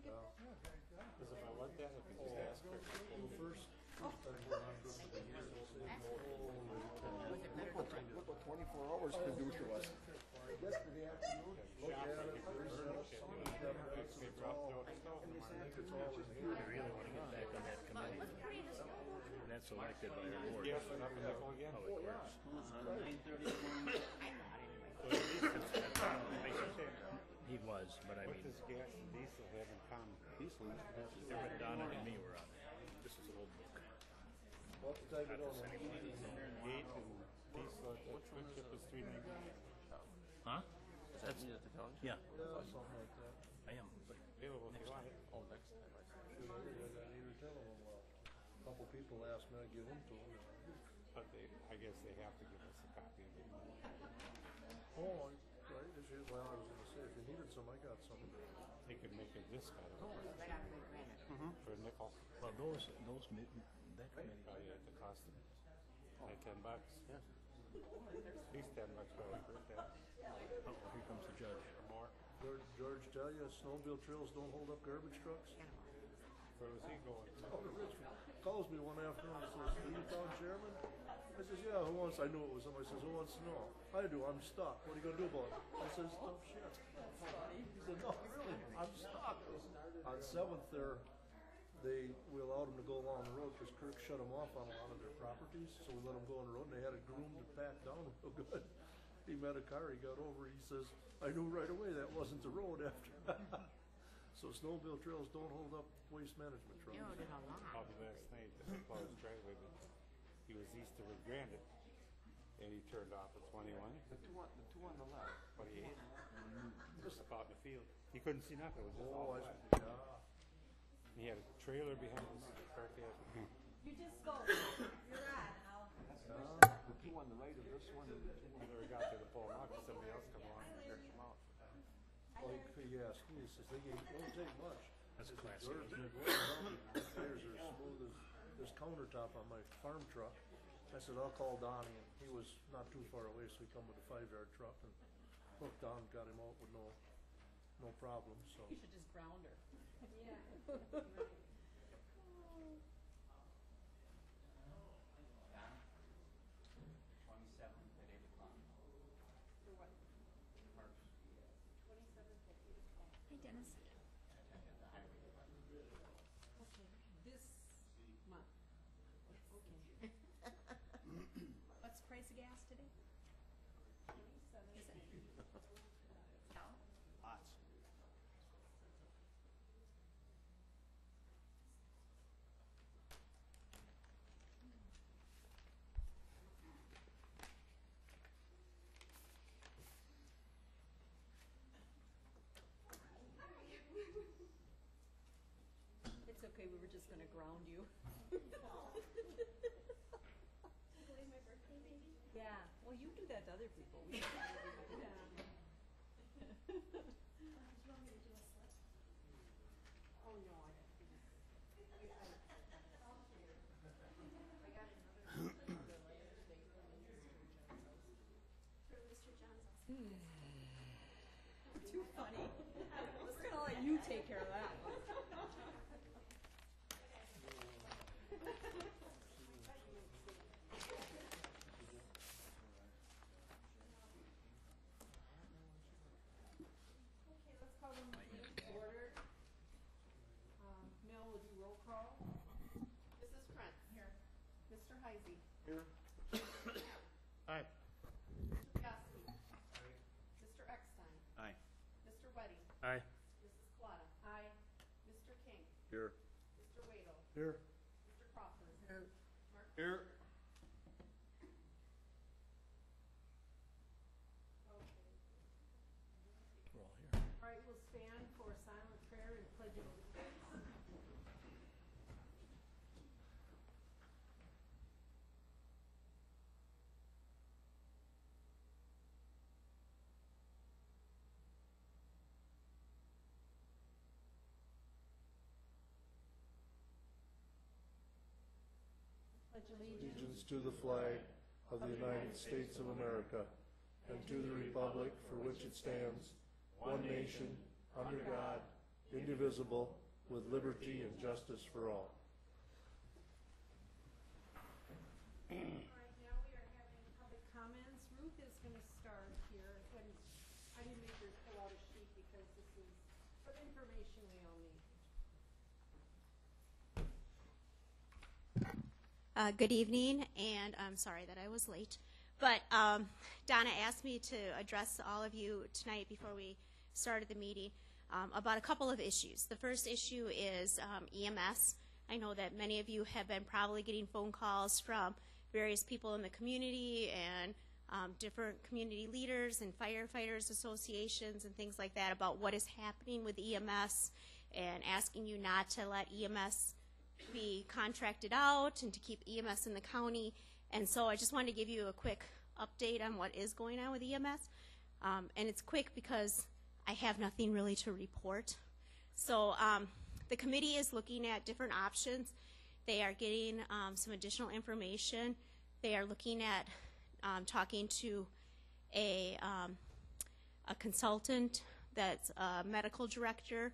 get that? Because if I want that, I can just ask her. Well, first time going on for the years, I said, Look what 24 hours can do to us. yesterday afternoon, look at it, there's that sun, They dropped out of snow. it's all in here. I really want to get back on that committee. And that's elected by our board. Yes, and up and nickel again. Public Works. He was, but I What mean, does gas and diesel have in common? Diesel used to have everybody Donna and me were on it. This is an old book. What the type of Not on this anymore. gate and diesel. That trip ship was $3.99. Huh? That's me at the county. Yeah, Yeah, something like that. I am. But Available if you want it. Oh, next time. Shoot, I got either tell them, well, a couple people asked me, I give them to them. But they, I guess they have to give us a copy of it. Oh, right, this year, well, I was gonna say, if you needed some, I got some. They could make a disc out of it for a nickel. well, that committee. Oh yeah, the cost of like $10. Yeah. At least $10 probably for that Oh, here comes the judge. or more. George tell you, snowmobile trails don't hold up garbage trucks? Where was he going? Oh, Richmond calls me one afternoon and says, are you town chairman? I says, yeah, who wants, I knew it was somebody, says, who wants to know? I do, I'm stuck, what are you gonna do about it? I says, tough shit. He said, no, really, I'm stuck. On 7th there, we allowed them to go along the road, cause Kirk shut them off on a lot of their properties, so we let them go on the road, and they had it groomed and packed down real good. He met a car, he got over, he says, I knew right away that wasn't the road after that. So snowmobile trails don't hold up waste management trucks. Probably last night, the plow's driveway, but he was east of Granite, and he turned off at 21. The two on the left. 28. Just about in the field. He couldn't see nothing. It was just all Oh, flat. yeah. He had a trailer behind his car. You just go. You're right, Al. The two on the right of this one and the two I never got there to pull him out because somebody else come along and jerked him out. Like, he asked me, he says, they don't take much. That's I said, classy, "George, isn't it?" the tires are smooth as this countertop on my farm truck. I said, I'll call Donnie, and he was not too far away, so he come with a 5-yard truck and hooked on, got him out with no problem, so. You should just ground her. Yeah. Hey, Dennis. Okay, this month. Okay. What's the price of gas today? Is it? No? Lots. It's okay, we were just gonna ground you. Today's my birthday, baby. Yeah, well, you do that to other people. We don't do that. Do you want me to do a slip? Oh, no, I have to. For Mr. John's. Too funny. We're gonna let you take care of that one. Okay, let's call the meeting to order. Mel will do roll call. Mrs. Krantz. Here. Mr. Heisey. Here. Aye. Mr. Yasi. Mr. Eckstein. Aye. Mr. Wedding. Aye. Mrs. Claudia. Aye. Mr. King. Here. Mr. Wadle. Here. Mr. Crawford. Here. Mark. Here. Okay. We're all here. All right, we'll stand for silent prayer and pledge of allegiance. Pledge allegiance Allegiance to the flag of the United States of America and to the republic for which it stands, one nation, under God, indivisible, with liberty and justice for all. All right, now we are having public comments. Ruth is going to start here, and I didn't make her fill out a sheet because this is some information we all need. Good evening, and I'm sorry that I was late. But Donna asked me to address all of you tonight before we started the meeting about a couple of issues. The first issue is EMS. I know that many of you have been probably getting phone calls from various people in the community and different community leaders and firefighters associations and things like that about what is happening with EMS and asking you not to let EMS be contracted out and to keep EMS in the county. And so I just wanted to give you a quick update on what is going on with EMS. And it's quick because I have nothing really to report. So the committee is looking at different options. They are getting some additional information. They are looking at talking to a consultant that's a medical director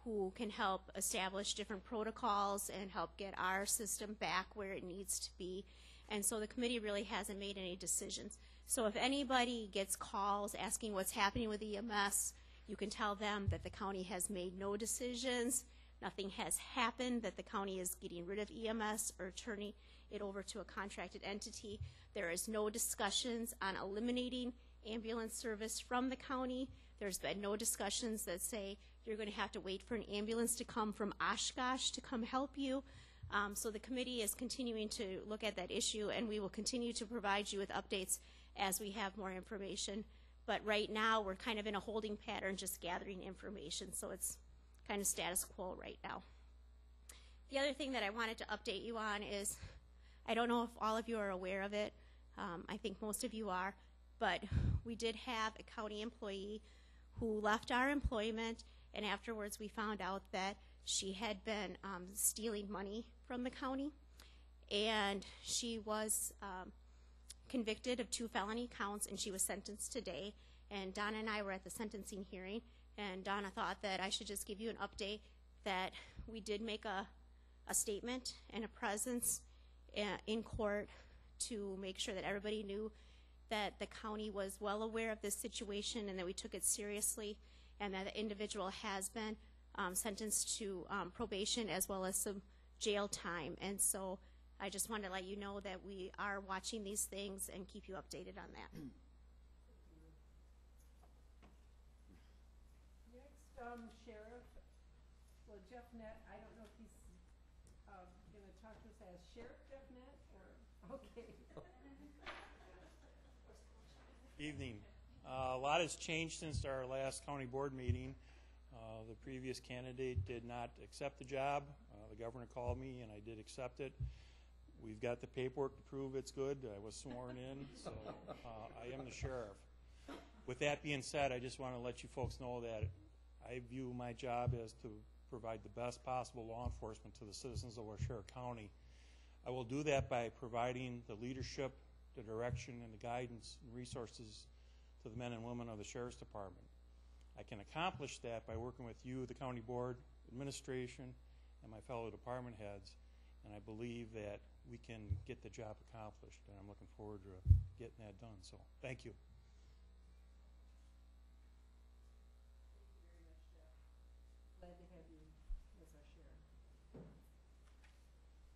who can help establish different protocols and help get our system back where it needs to be. And so the committee really hasn't made any decisions. So if anybody gets calls asking what's happening with EMS, you can tell them that the county has made no decisions, nothing has happened, that the county is getting rid of EMS or turning it over to a contracted entity. There is no discussions on eliminating ambulance service from the county. There's been no discussions that say you're going to have to wait for an ambulance to come from Oshkosh to come help you. So the committee is continuing to look at that issue, and we will continue to provide you with updates as we have more information. But right now, we're kind of in a holding pattern, just gathering information, so it's kind of status quo right now. The other thing that I wanted to update you on is, I don't know if all of you are aware of it, I think most of you are, but we did have a county employee who left our employment, and afterwards we found out that she had been stealing money from the county, and she was convicted of 2 felony counts, and she was sentenced today. And Donna and I were at the sentencing hearing, and Donna thought that I should just give you an update that we did make a statement and a presence in court to make sure that everybody knew that the county was well aware of this situation and that we took it seriously, and that the individual has been sentenced to probation as well as some jail time. And so I just wanted to let you know that we are watching these things and keep you updated on that. Next, Sheriff, well, Jeff Nett, I don't know if he's going to talk to us as Sheriff Jeff Nett, or, okay. Evening. A lot has changed since our last county board meeting. The previous candidate did not accept the job. The governor called me and I did accept it. We've got the paperwork to prove it's good. I was sworn in, so I am the sheriff. With that being said, I just want to let you folks know that I view my job as to provide the best possible law enforcement to the citizens of Waushara County. I will do that by providing the leadership, the direction, and the guidance and resources to the men and women of the Sheriff's Department. I can accomplish that by working with you, the county board, administration, and my fellow department heads, and I believe that we can get the job accomplished, and I'm looking forward to getting that done. So, thank you. Thank you very much, Jeff. Glad to have you as our sheriff.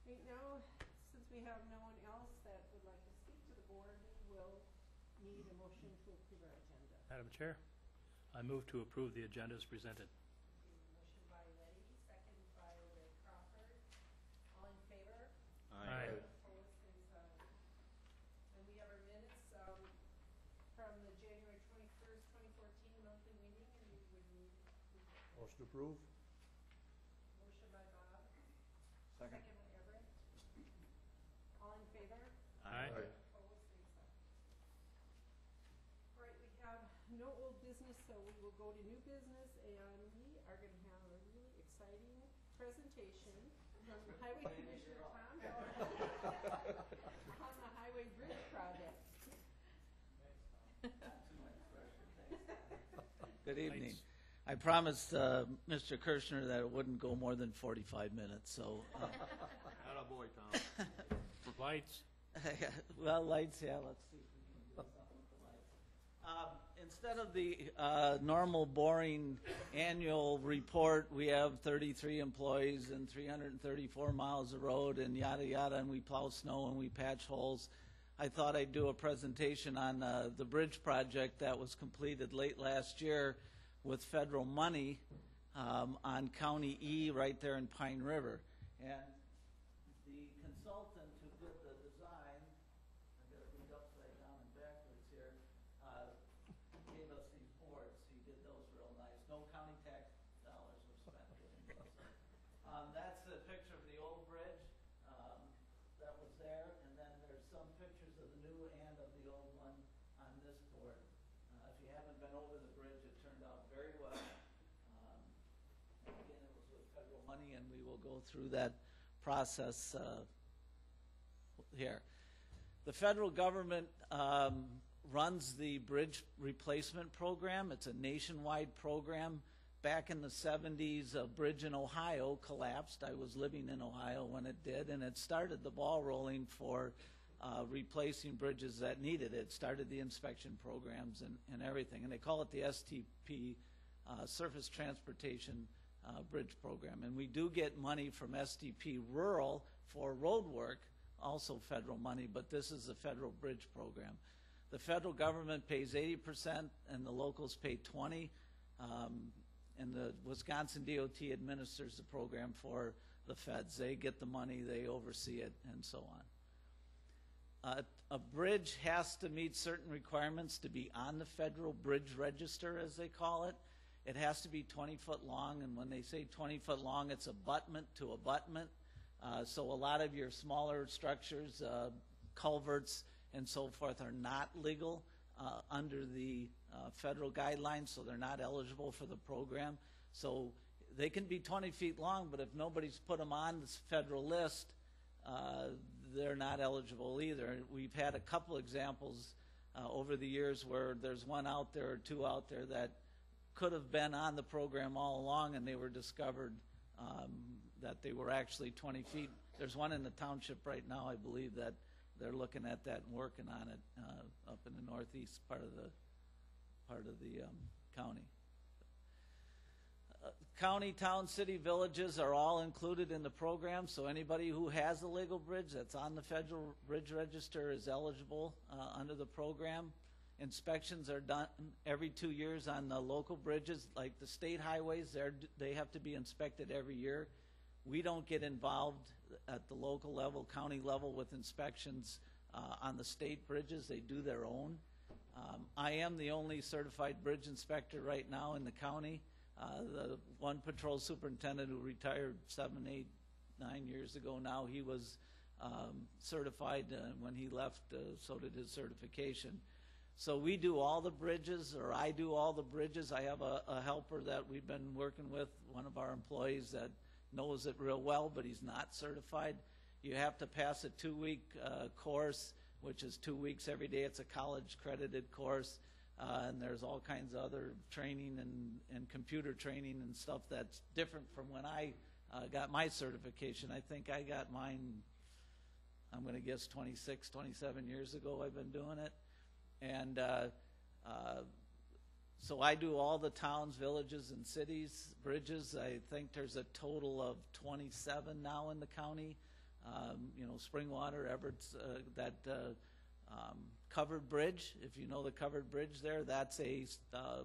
Right now, since we have no one else that would like to speak to the board, we will need a motion to approve our agenda. Madam Chair, I move to approve the agenda as presented. Motion by Letty, second by Rick Crawford. All in favor? Aye. Opposed, same sign. And we have our minutes from the January 21st, 2014 monthly meeting, and we would need Motion to approve? motion by Bob. Second. Second by Everett. All in favor? Aye. Opposed, same sign. All right, we have no old business, so we will go to new business, and we are going to have a really exciting presentation from Highway Commissioner Tom Miller on the Highway Bridge project. Good evening. I promised Mr. Kirschner that it wouldn't go more than 45 minutes, so. Attaboy, Tom. Lights? Well, lights, yeah, let's see. If we can do something with the lights. Instead of the normal boring annual report, we have 33 employees and 334 miles of road and yada yada, and we plow snow and we patch holes. I thought I'd do a presentation on the bridge project that was completed late last year with federal money on County E right there in Pine River. And the consultant who did the design, I've got to read upside down and backwards here, gave us these boards. He did those real nice. No county tax dollars were spent doing those. That's the picture of the old bridge that was there, and then there's some pictures of the new and of the old one on this board. If you haven't been over the bridge, it turned out very well. Again, it was with federal money, and we will go through that process here. The federal government runs the bridge replacement program. It's a nationwide program. Back in the 70s, a bridge in Ohio collapsed. I was living in Ohio when it did, and it started the ball rolling for replacing bridges that needed it. It started the inspection programs and everything, and they call it the STP, Surface Transportation Bridge Program. And we do get money from STP Rural for road work, also federal money, but this is a federal bridge program. The federal government pays 80% and the locals pay 20%. And the Wisconsin DOT administers the program for the feds. They get the money, they oversee it, and so on. A bridge has to meet certain requirements to be on the federal bridge register, as they call it. It has to be 20 foot long, and when they say 20 foot long, it's abutment to abutment. So a lot of your smaller structures, culverts, and so forth are not legal under the federal guidelines, so they're not eligible for the program. So they can be 20 feet long, but if nobody's put them on this federal list, they're not eligible either. We've had a couple examples over the years where there's one out there or two out there that could have been on the program all along, and they were discovered that they were actually 20 feet. There's one in the township right now, I believe, that they're looking at that and working on it up in the northeast part of the county. County, town, city, villages are all included in the program, so anybody who has a legal bridge that's on the federal bridge register is eligible under the program. Inspections are done every 2 years on the local bridges, like the state highways. They have to be inspected every year. We don't get involved at the local level, county level with inspections on the state bridges. They do their own. I am the only certified bridge inspector right now in the county. The one patrol superintendent who retired 7, 8, 9 years ago now, he was certified when he left, so did his certification. So we do all the bridges, or I do all the bridges. I have a helper that we've been working with, one of our employees that knows it real well, but he's not certified. You have to pass a 2-week course, which is 2 weeks every day. It's a college-credited course, and there's all kinds of other training and computer training and stuff that's different from when I got my certification. I think I got mine, I'm going to guess 26, 27 years ago I've been doing it. And so I do all the towns, villages, and cities, bridges. I think there's a total of 27 now in the county. Springwater, Everett's, that covered bridge, if you know the covered bridge there, that's a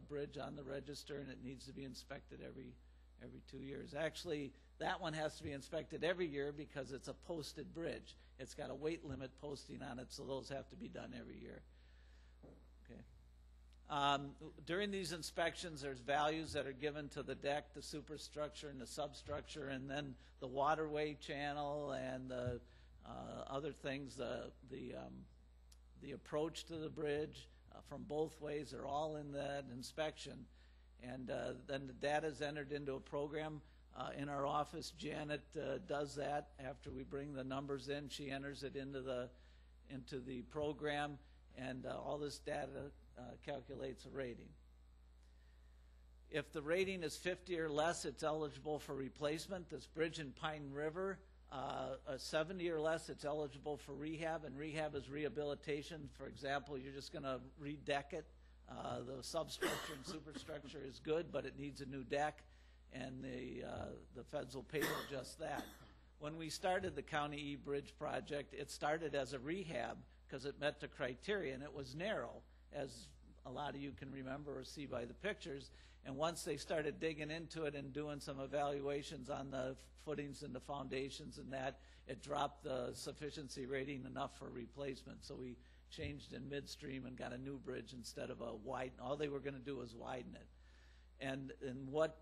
bridge on the register, and it needs to be inspected every 2 years. Actually, that one has to be inspected every year because it's a posted bridge. It's got a weight limit posting on it, so those have to be done every year. During these inspections, there's values that are given to the deck, the superstructure, and the substructure, and then the waterway channel and the other things. The approach to the bridge from both ways are all in that inspection, and then the data is entered into a program. In our office, Janet does that after we bring the numbers in. She enters it into the program, and all this data calculates a rating. If the rating is 50 or less, it's eligible for replacement. This bridge in Pine River, a 70 or less, it's eligible for rehab, and rehab is rehabilitation. For example, you're just going to redeck it. The substructure and superstructure is good, but it needs a new deck, and the feds will pay for just that. When we started the County E Bridge project, it started as a rehab because it met the criteria, and it was narrow, as a lot of you can remember or see by the pictures. And once they started digging into it and doing some evaluations on the footings and the foundations and that, it dropped the sufficiency rating enough for replacement. So we changed in midstream and got a new bridge instead of a widen. All they were going to do was widen it. And what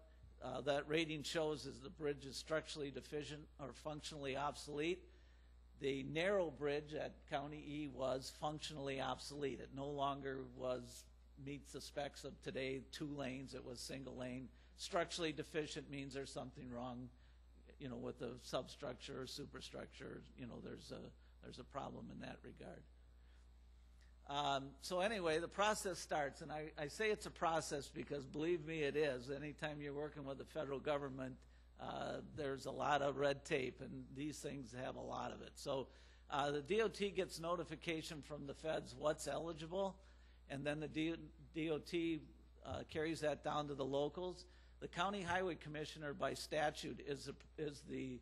that rating shows is the bridge is structurally deficient or functionally obsolete. The narrow bridge at County E was functionally obsolete. It no longer meets the specs of today, 2 lanes. It was single lane. Structurally deficient means there's something wrong, with the substructure or superstructure. There's a problem in that regard. So anyway, the process starts, and I say it's a process because, believe me, it is. Anytime you're working with the federal government, there's a lot of red tape, and these things have a lot of it. So the DOT gets notification from the feds what's eligible, and then the DOT carries that down to the locals. The County Highway Commissioner, by statute, is the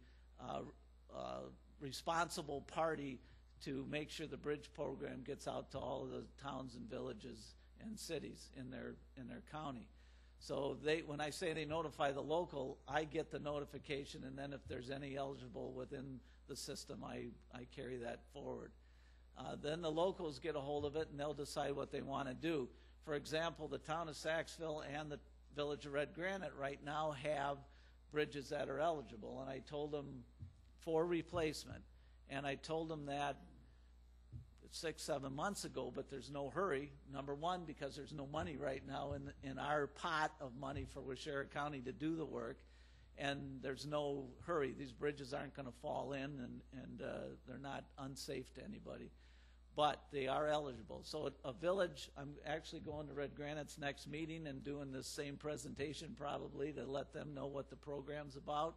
responsible party to make sure the bridge program gets out to all of the towns and villages and cities in their county. So when I say they notify the local, I get the notification, and then if there's any eligible within the system, I carry that forward. Then the locals get a hold of it, and they'll decide what they want to do. For example, the town of Saxville and the village of Red Granite right now have bridges that are eligible, and I told them for replacement. And I told them that 6-7 months ago, but there's no hurry. Number one, because there's no money right now in our pot of money for Waushara County to do the work, and there's no hurry. These bridges aren't going to fall in, and they're not unsafe to anybody. But they are eligible. So a village, I'm actually going to Red Granite's next meeting and doing this same presentation probably to let them know what the program's about.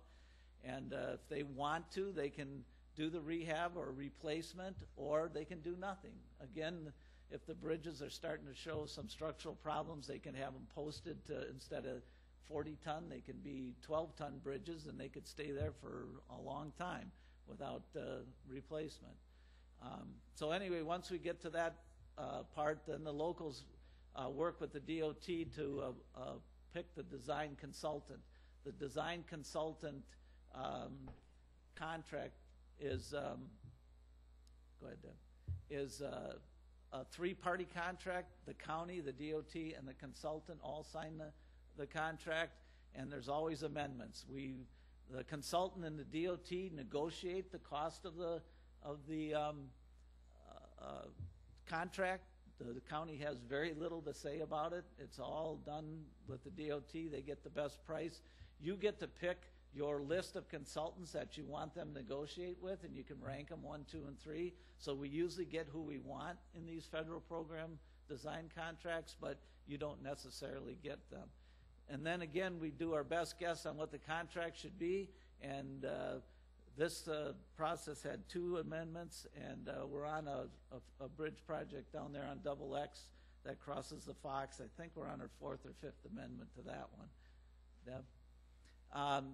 And if they want to, they can do the rehab or replacement, or they can do nothing. Again, if the bridges are starting to show some structural problems, they can have them posted to, instead of 40-ton, they can be 12-ton bridges, and they could stay there for a long time without replacement. So anyway, once we get to that part, then the locals work with the DOT to pick the design consultant. The design consultant contract is go ahead, Deb, is a 3-party contract. The county, the DOT, and the consultant all sign the contract, and there's always amendments. The consultant and the DOT negotiate the cost of the contract. The county has very little to say about it. It's all done with the DOT. They get the best price. You get to pick your list of consultants that you want them to negotiate with, and you can rank them 1, 2, and 3. So we usually get who we want in these federal program design contracts, but you don't necessarily get them. And then again, we do our best guess on what the contract should be, and this process had 2 amendments, and we're on a bridge project down there on Double X that crosses the Fox. I think we're on our 4th or 5th amendment to that one. Deb?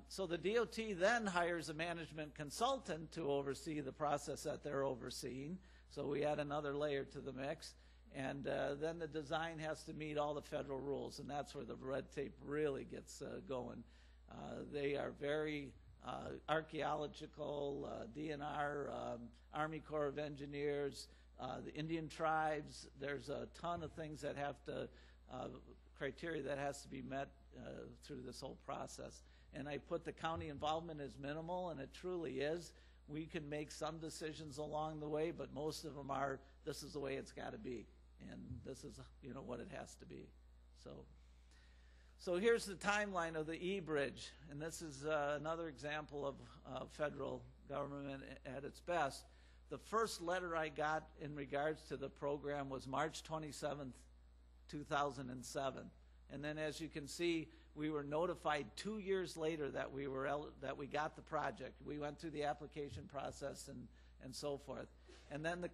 So the DOT then hires a management consultant to oversee the process that they're overseeing. So we add another layer to the mix. And then the design has to meet all the federal rules, and that's where the red tape really gets going. They are very archaeological, DNR, Army Corps of Engineers, the Indian tribes. There's a ton of things that have to, criteria that has to be met through this whole process. And I put the county involvement as minimal, and it truly is. We can make some decisions along the way, but most of them are, this is the way it's got to be, and this is what it has to be. So here's the timeline of the E-Bridge, and this is another example of federal government at its best. The first letter I got in regards to the program was March 27th, 2007. And then as you can see, we were notified 2 years later that that we got the project. We went through the application process and so forth. And then the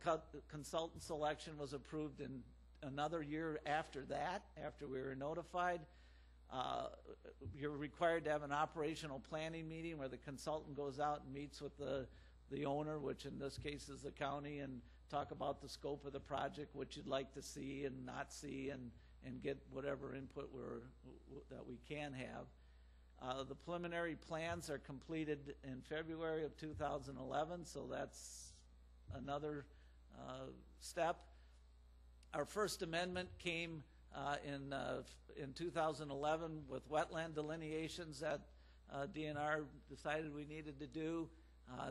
consultant selection was approved in another year after that, after we were notified. You're required to have an operational planning meeting where the consultant goes out and meets with the owner, which in this case is the county, and talk about the scope of the project, what you'd like to see and not see, and get whatever input that we can have. The preliminary plans are completed in February of 2011, so that's another step. Our first amendment came in 2011 with wetland delineations that DNR decided we needed to do.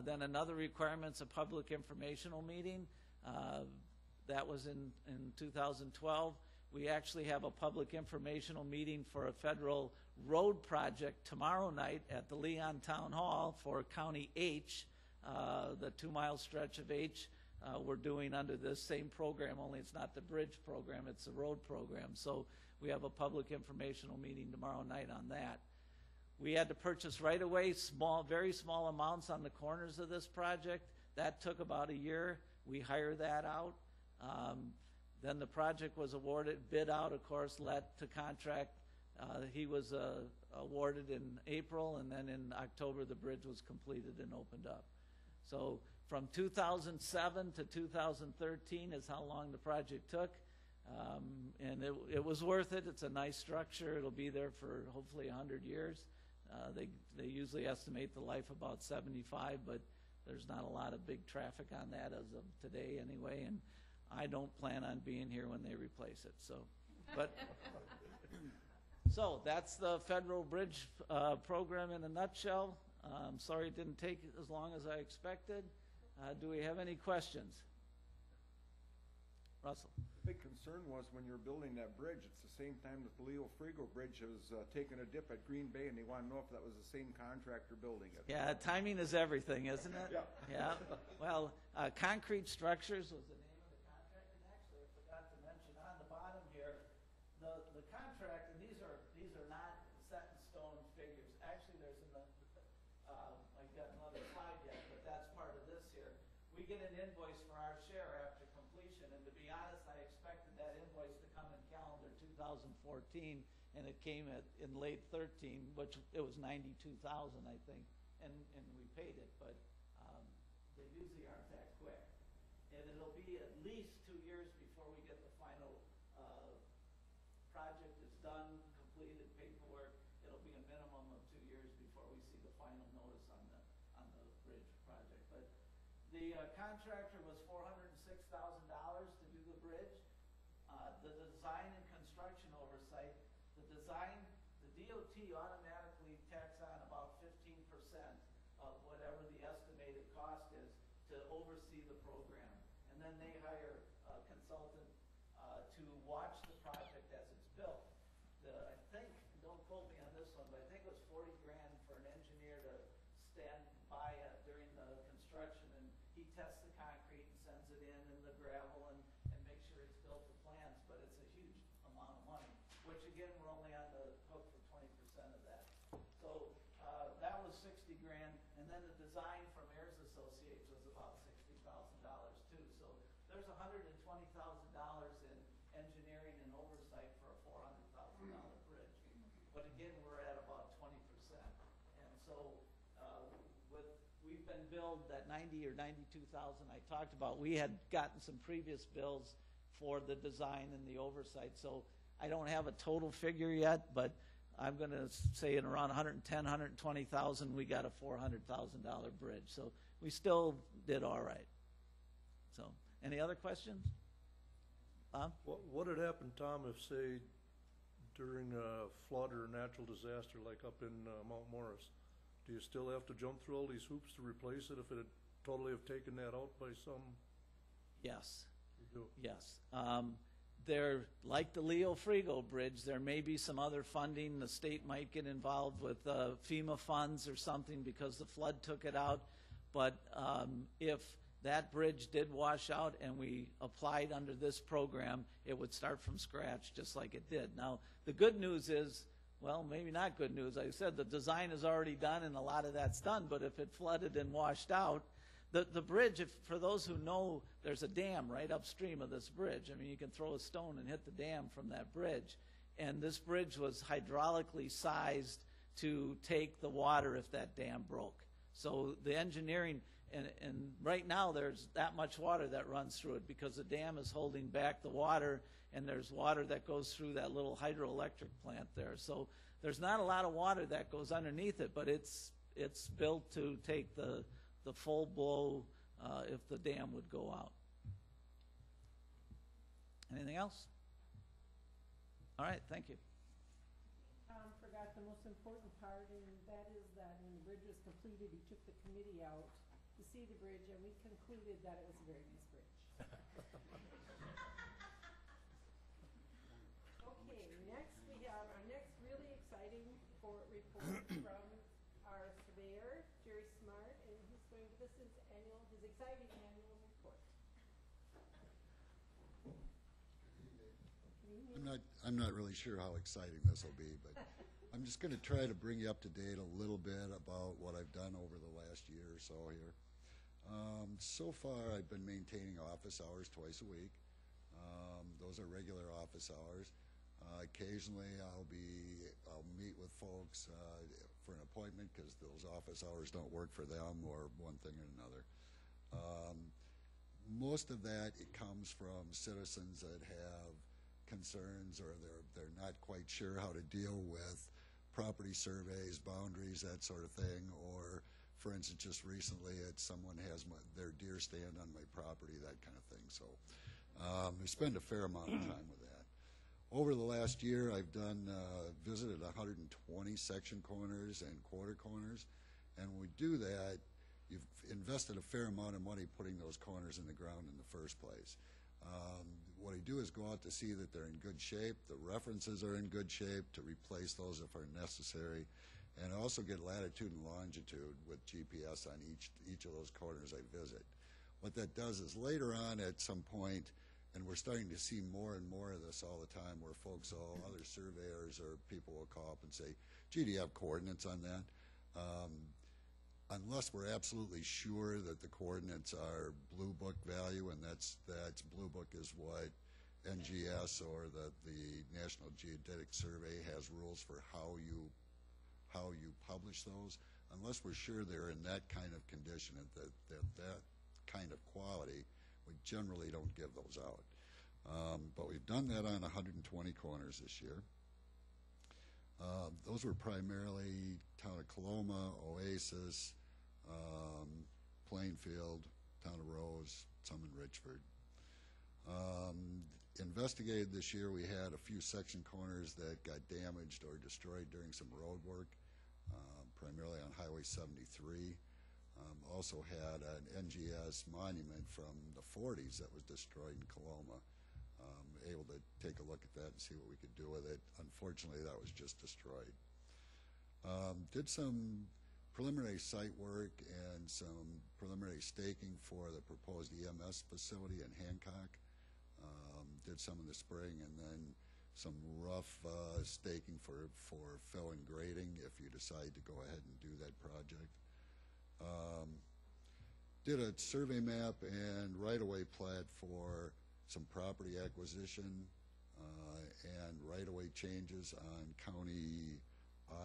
Then another requirement's a public informational meeting. That was in 2012. We actually have a public informational meeting for a federal road project tomorrow night at the Leon Town Hall for County H, the 2-mile stretch of H. We're doing under this same program, only it's not the bridge program, it's the road program. So we have a public informational meeting tomorrow night on that. We had to purchase right away very small amounts on the corners of this project. That took about a year. We hired that out. Then the project was awarded, bid out, of course, let to contract. He was awarded in April, and then in October the bridge was completed and opened up. So from 2007 to 2013 is how long the project took. And it was worth it. It's a nice structure. It'll be there for hopefully 100 years. They usually estimate the life about 75, but there's not a lot of big traffic on that as of today anyway, and I don't plan on being here when they replace it. So that's the federal bridge program in a nutshell. I'm sorry it didn't take as long as I expected. Do we have any questions? Russell. The big concern was when you were building that bridge, it's the same time that the Leo Frigo Bridge has taken a dip at Green Bay, and they want to know if that was the same contractor building it. Yeah, timing is everything, isn't it? Yeah. Yeah. Well, Concrete Structures was the name of the contract, and actually I forgot to mention on the bottom here, the contract, and these are not set in stone figures. Actually, there's I've got another slide yet, but that's part of this here. We get an invoice for our share after completion, and to be honest, I expected that invoice to come in calendar 2014, and it came in late 13, which it was $92,000, I think, and we paid it, but they usually aren't that quick. And it'll be at least 2 years before we get the final project is done, completed paperwork. It'll be a minimum of 2 years before we see the final notice on the bridge project. But the contractor was $406,000 to do the bridge. The design and construction oversight, the DOT automatically tacks on about 15% of whatever the estimated cost is to oversee the program. And then they hire a consultant to watch the project as it's built. I think, don't quote me on this one, but I think it was $40,000 for an engineer to stand by during the construction, and he tests the concrete and sends it in and the gravel and make sure it's built to plans. But it's a huge amount of money, which again, we're only on the hook for 20% of that. So that was $60,000, and then the design from Ayers Associates was about $60,000 too. So there's $120,000 in engineering and oversight for a $400,000 bridge. But again, we're at about 20%. And so we've been billed that $90,000 or $92,000 I talked about. We had gotten some previous bills for the design and the oversight. So I don't have a total figure yet, but I'm going to say in around $110,000, $120,000, we got a $400,000 bridge. So we still did all right. So, any other questions? Bob? What had happened, Tom, if, say, during a flood or a natural disaster like up in Mount Morris, do you still have to jump through all these hoops to replace it if it had totally have taken that out by some? Yes. You do? Yes. There, like the Leo Frigo Bridge, there may be some other funding. The state might get involved with FEMA funds or something because the flood took it out. But if that bridge did wash out and we applied under this program, it would start from scratch just like it did. Now, the good news is well, maybe not good news. Like I said, the design is already done and a lot of that's done, but if it flooded and washed out, the bridge, for those who know, there's a dam right upstream of this bridge. I mean, you can throw a stone and hit the dam from that bridge. And this bridge was hydraulically sized to take the water if that dam broke. So the engineering, and right now there's that much water that runs through it because the dam is holding back the water, and there's water that goes through that little hydroelectric plant there. So there's not a lot of water that goes underneath it, but it's built to take the full blow if the dam would go out. Anything else? All right, thank you. Forgot the most important part, and that is that when the bridge was completed, he took the committee out to see the bridge, and we concluded that it was a very nice bridge. Okay, next we have our next really exciting report from our surveyor, Jerry Smart, and he's going to give us his exciting annual report. I'm not really sure how exciting this will be, but I'm just going to try to bring you up to date a little bit about what I've done over the last year or so here. So far, I've been maintaining office hours twice a week. Those are regular office hours. Occasionally, I'll meet with folks for an appointment because those office hours don't work for them or one thing or another. Most of that, it comes from citizens that have concerns or they're not quite sure how to deal with property surveys, boundaries, that sort of thing, or for instance, just recently someone has their deer stand on my property, that kind of thing. So I spend a fair amount of time with that. Over the last year, I've visited 120 section corners and quarter corners, and when we do that, you've invested a fair amount of money putting those corners in the ground in the first place. What I do is go out to see that they're in good shape, the references are in good shape, to replace those if are necessary, and I also get latitude and longitude with GPS on each of those corners I visit. What that does is later on at some point, and we're starting to see more and more of this all the time, where folks, other surveyors or people will call up and say, gee, do you have coordinates on that? Unless we're absolutely sure that the coordinates are Blue Book value, and that's Blue Book is what NGS or the National Geodetic Survey has rules for how you publish those. Unless we're sure they're in that kind of condition and that kind of quality, we generally don't give those out. But we've done that on 120 corners this year. Those were primarily town of Coloma, Oasis, Plainfield, town of Rose, some in Richford. Investigated this year, we had a few section corners that got damaged or destroyed during some road work, primarily on Highway 73. Also had an NGS monument from the 40s that was destroyed in Coloma. Able to take a look at that and see what we could do with it. Unfortunately, that was just destroyed. Did some preliminary site work and some preliminary staking for the proposed EMS facility in Hancock. Did some in the spring, and then some rough staking for fill and grading if you decide to go ahead and do that project. Did a survey map and right-of-way plat for some property acquisition and right-of-way changes on County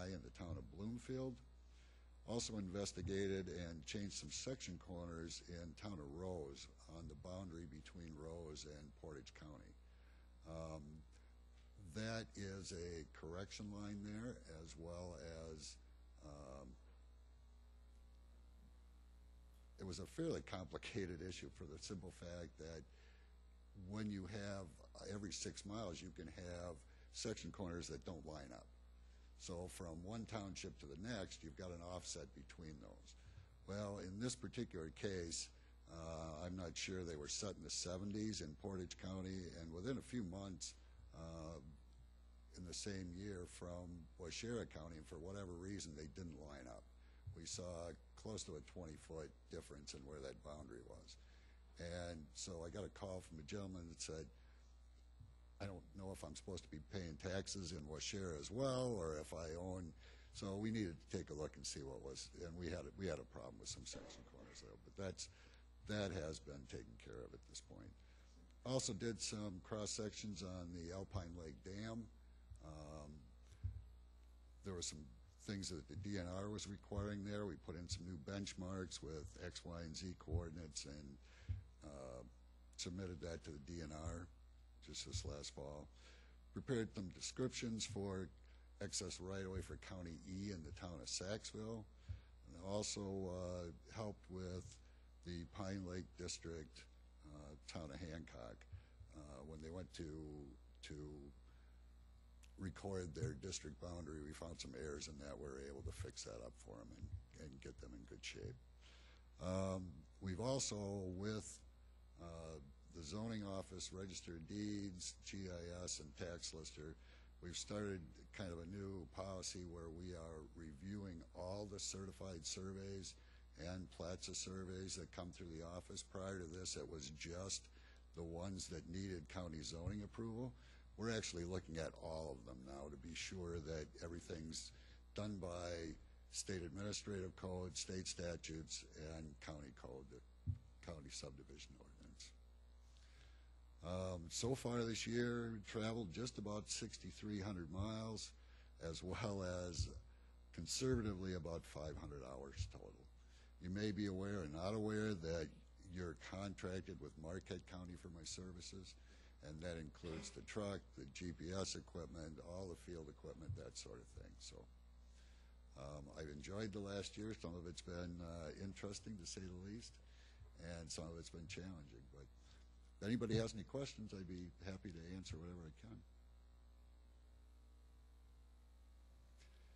I in the town of Bloomfield. Also investigated and changed some section corners in town of Rose on the boundary between Rose and Portage County. That is a correction line there, as well as it was a fairly complicated issue for the simple fact that when you have every 6 miles, you can have section corners that don't line up. So from one township to the next, you've got an offset between those. Well, in this particular case, I'm not sure, they were set in the 70s in Portage County, and within a few months in the same year from Waushara County, and for whatever reason, they didn't line up. We saw close to a 20-foot difference in where that boundary was. And so I got a call from a gentleman that said, I don't know if I'm supposed to be paying taxes in Washare as well, or if I own. So we needed to take a look and see what was, and we had a problem with some section corners there, but that has been taken care of at this point. Also did some cross sections on the Alpine Lake Dam. There were some things that the DNR was requiring there. We put in some new benchmarks with X, Y, and Z coordinates and submitted that to the DNR just this last fall. Prepared some descriptions for excess right-of-way for County E in the town of Saxville. And also helped with the Pine Lake District, town of Hancock, when they went to record their district boundary. We found some errors in that. We were able to fix that up for them and get them in good shape. We've also, with the zoning office, register of deeds, GIS, and tax lister, we've started kind of a new policy where we are reviewing all the certified surveys and PLATSA surveys that come through the office. Prior to this, it was just the ones that needed county zoning approval. We're actually looking at all of them now to be sure that everything's done by state administrative code, state statutes, and county code, the county subdivision ordinance. So far this year, traveled just about 6,300 miles, as well as conservatively about 500 hours total. You may be aware or not aware that you're contracted with Marquette County for my services, and that includes the truck, the GPS equipment, all the field equipment, that sort of thing. So I've enjoyed the last year. Some of it's been interesting, to say the least, and some of it's been challenging. But if anybody has any questions, I'd be happy to answer whatever I can.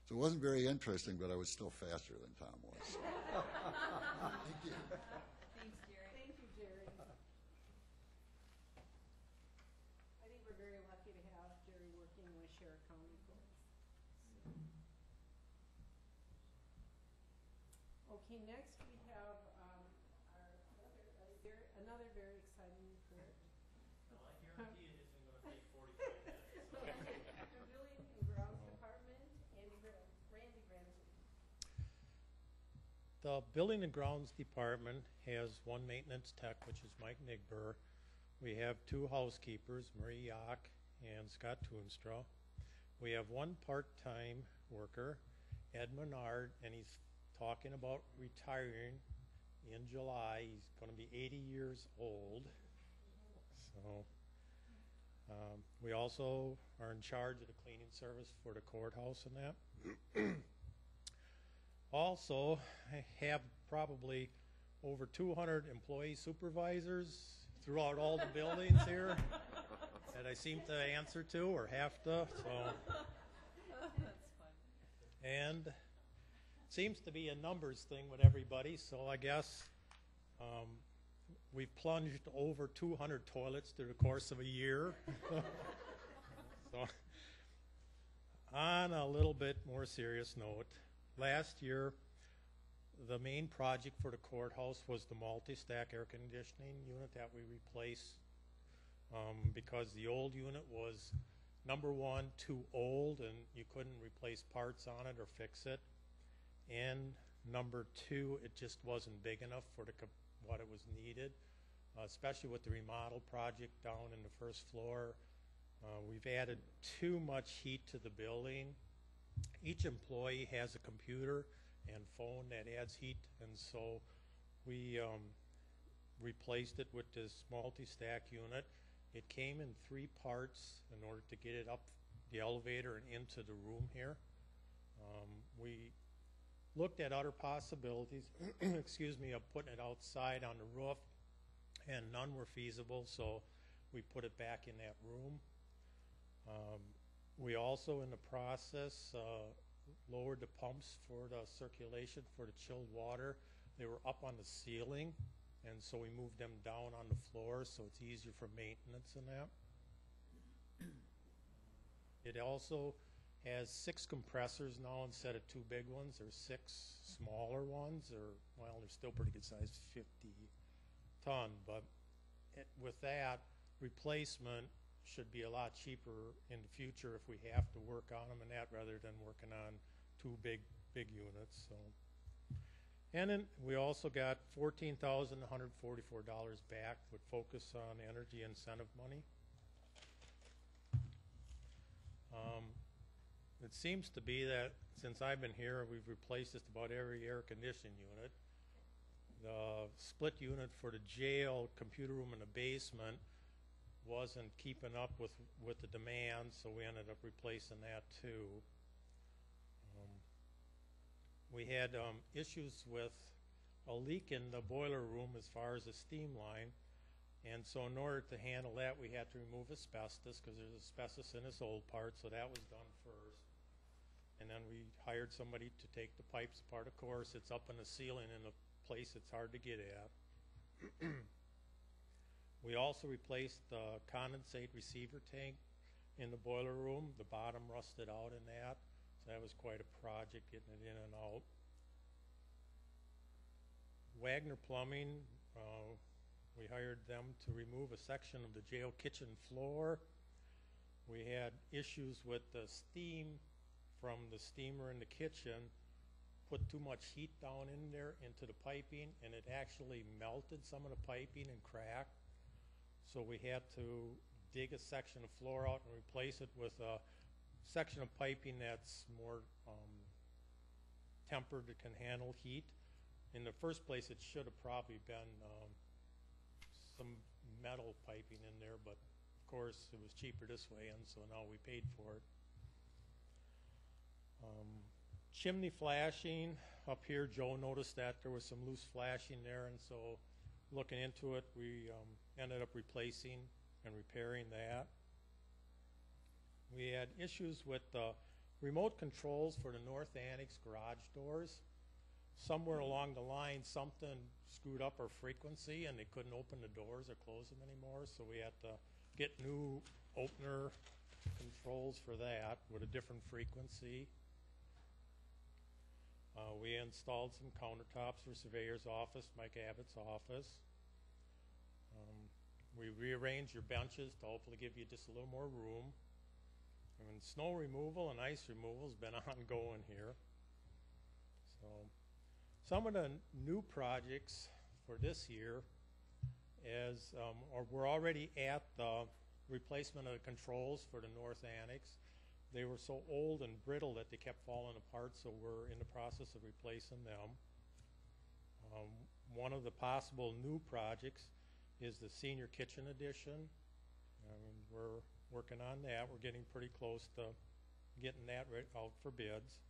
So it wasn't very interesting, but I was still faster than Tom was. So. Thank you. Thanks, Jerry. Thank you, Jerry. I think we're very lucky to have Jerry working with Sheriff County for us. Okay, next we have another very exciting report. No, I guarantee it isn't going to take 45 minutes. The Building and Grounds Department, Randy Ramsey. The Building and Grounds Department has one maintenance tech, which is Mike Nigber. We have two housekeepers, Marie Yock and Scott Toonstra. We have one part-time worker, Ed Menard, and he's talking about retiring in July. He's going to be 80 years old. So we also are in charge of the cleaning service for the courthouse and that. Also, I have probably over 200 employee supervisors throughout all the buildings here that I seem to answer to or have to. So, That's fun. and it seems to be a numbers thing with everybody. So I guess we've plunged over 200 toilets through the course of a year. So, on a little bit more serious note, last year, the main project for the courthouse was the multi-stack air conditioning unit that we replaced because the old unit was, number one, too old and you couldn't replace parts on it or fix it. And number two, it just wasn't big enough for what it was needed, especially with the remodel project down in the first floor. We've added too much heat to the building. Each employee has a computer and phone that adds heat, and so we replaced it with this multi-stack unit. It came in 3 parts in order to get it up the elevator and into the room here. We looked at other possibilities, excuse me, of putting it outside on the roof, and none were feasible, so we put it back in that room. We also, in the process, lowered the pumps for the circulation for the chilled water. They were up on the ceiling, and so we moved them down on the floor so it's easier for maintenance and that. It also has 6 compressors now instead of 2 big ones. There's 6 smaller ones, or well, they're still pretty good size, 50 ton. But with that replacement should be a lot cheaper in the future if we have to work on them and that, rather than working on two big units. So, and then we also got $14,144 back with focus on energy incentive money. It seems to be that since I've been here, we've replaced just about every air conditioning unit. The split unit for the jail computer room in the basement wasn't keeping up with the demand, so we ended up replacing that too. We had issues with a leak in the boiler room as far as the steam line, and so in order to handle that, we had to remove asbestos because there's asbestos in this old part, so that was done first. And then we hired somebody to take the pipes apart. Of course, it's up in the ceiling in a place it's hard to get at. We also replaced the condensate receiver tank in the boiler room. The bottom rusted out in that, so that was quite a project getting it in and out. Wagner Plumbing, we hired them to remove a section of the jail kitchen floor. We had issues with the steam from the steamer in the kitchen, put too much heat down in there into the piping, and it actually melted some of the piping and cracked. So we had to dig a section of floor out and replace it with a section of piping that's more tempered, that can handle heat. In the first place, it should have probably been some metal piping in there, but of course it was cheaper this way, and so now we paid for it. Chimney flashing up here, Joe noticed that there was some loose flashing there, and so looking into it, we ended up replacing and repairing that. We had issues with the remote controls for the North Annex garage doors. Somewhere along the line, something screwed up our frequency, and they couldn't open the doors or close them anymore, so we had to get new opener controls for that with a different frequency. We installed some countertops for Surveyor's office, Mike Abbott's office. We rearranged your benches to hopefully give you just a little more room. And snow removal and ice removal has been ongoing here. So some of the new projects for this year is, or we're already at the replacement of the controls for the North Annex. They were so old and brittle that they kept falling apart, so we're in the process of replacing them. One of the possible new projects is the senior kitchen addition. We're working on that. We're getting pretty close to getting that out for bids.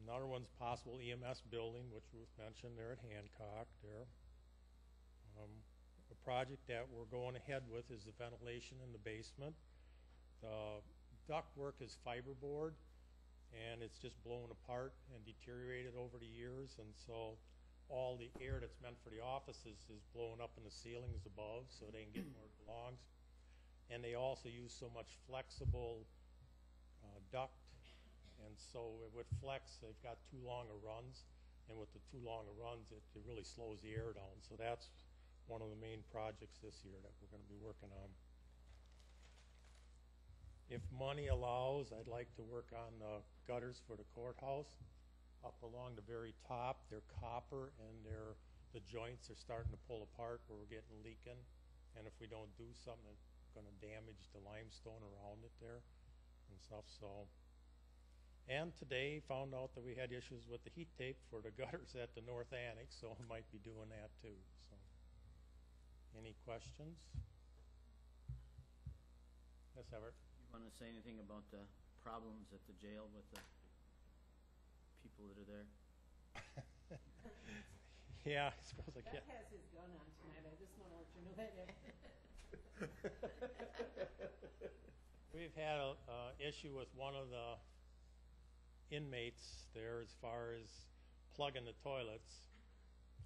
Another one's possible EMS building, which Ruth mentioned there at Hancock there. A project that we're going ahead with is the ventilation in the basement. The ductwork is fiberboard, and it's just blown apart and deteriorated over the years, and so all the air that's meant for the offices is blown up in the ceilings above so they can get where it belongs. And they also use so much flexible duct, and so it would flex. They've got too long of runs, and with the too long of runs, it really slows the air down. So that's one of the main projects this year that we're going to be working on. If money allows, I'd like to work on the gutters for the courthouse. Up along the very top, they're copper, and the joints are starting to pull apart where we're getting leaking. And if we don't do something, it's going to damage the limestone around it there and stuff. So, and today found out that we had issues with the heat tape for the gutters at the North Annex, so we might be doing that too. So, any questions? Yes, Everett. Want to say anything about the problems at the jail with the people that are there? Yeah, I suppose I can. That has his gun on tonight. I just want to let you know that. We've had a issue with one of the inmates there as far as plugging the toilets,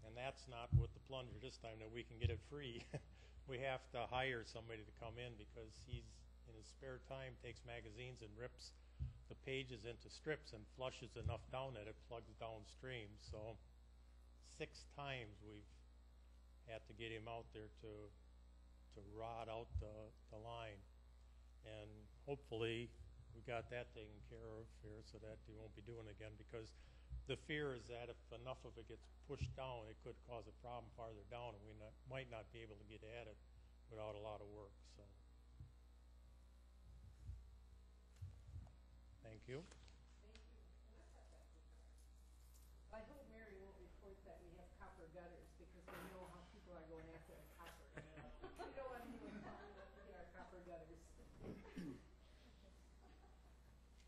and that's not with the plunger this time that we can get it free. We have to hire somebody to come in because he's in his spare time takes magazines and rips the pages into strips and flushes enough down that it plugs downstream. So 6 times we've had to get him out there to to rot out the line. And hopefully, we got that taken care of here so that they won't be doing it again, because the fear is that if enough of it gets pushed down, it could cause a problem farther down, and we might not be able to get at it without a lot of work, so. Thank you. I hope Mary won't report that we have copper gutters, because we know how people are going after our copper. We don't want anyone calling up to get our copper gutters.